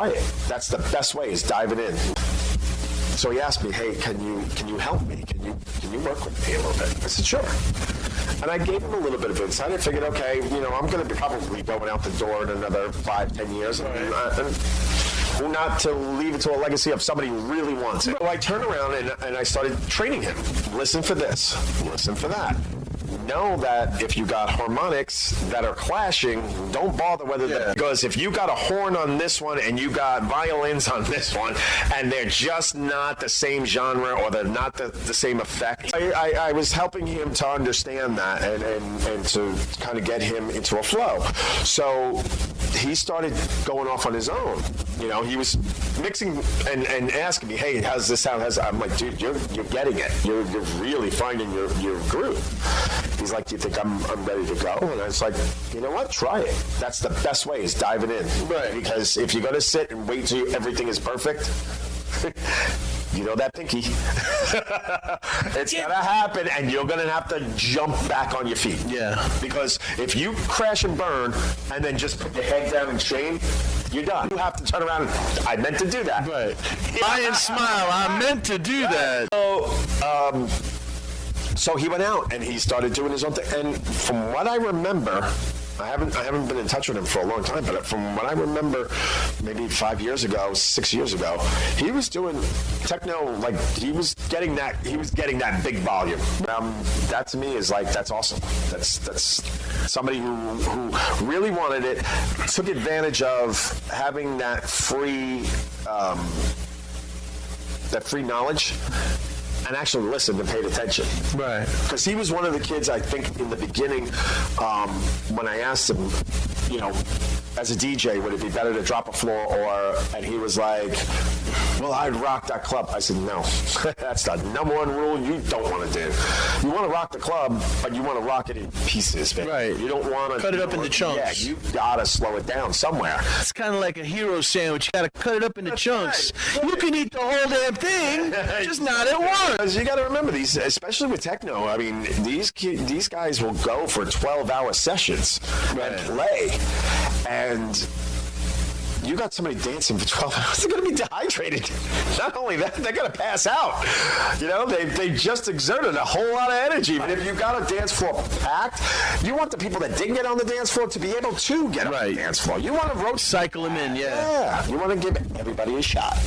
try it. That's the best way, is diving in. So he asked me, hey, can you help me? Can you work with me a little bit? I said, sure. And I gave him a little bit of insight. I figured, okay, I'm going to be probably going out the door in another 5-10 years. And not to leave it to a legacy of somebody who really wants it. So I turned around and I started training him. Listen for this. Listen for that. Know that if you got harmonics that are clashing, don't bother whether because if you got a horn on this one and you got violins on this one and they're just not the same genre or they're not the same effect. I was helping him to understand that and to kind of get him into a flow. So he started going off on his own. He was mixing and asking me, hey, how's this sound? I'm like, dude, you're getting it. You're really finding your groove. He's like, do you think I'm ready to go? And I was like, you know what? Try it. That's the best way, is diving in. Right. Because if you're going to sit and wait till everything is perfect, that pinky. It's going to happen, and you're going to have to jump back on your feet. Yeah. Because if you crash and burn and then just put your head down in shame, you're done. You have to turn around and, I meant to do that. Right. And smile. I meant to do that. So he went out and he started doing his own thing. And from what I remember, I haven't been in touch with him for a long time, but from what I remember, maybe 6 years ago, he was doing techno, like he was getting that big volume. That to me is like, that's awesome. That's somebody who really wanted it, took advantage of having that free knowledge, and actually listened and paid attention. Right. Because he was one of the kids, I think, in the beginning, when I asked him, as a DJ, would it be better to drop a floor and he was like, well, I'd rock that club. I said, no, that's the number one rule you don't want to do. You want to rock the club, but you want to rock it in pieces, man. Right. You don't want to cut it up into chunks. Yeah, you gotta slow it down somewhere. It's kind of like a hero sandwich. You gotta cut it up into chunks. Right. You can eat the whole damn thing, just not at once. Because you gotta remember, these, especially with techno, I mean, these guys will go for 12-hour sessions and play. And you got somebody dancing for 12 hours, they're going to be dehydrated. Not only that, they're going to pass out. They just exerted a whole lot of energy. But if you got a dance floor packed, you want the people that didn't get on the dance floor to be able to get on the dance floor. You want to cycle them in, Yeah. You want to give everybody a shot.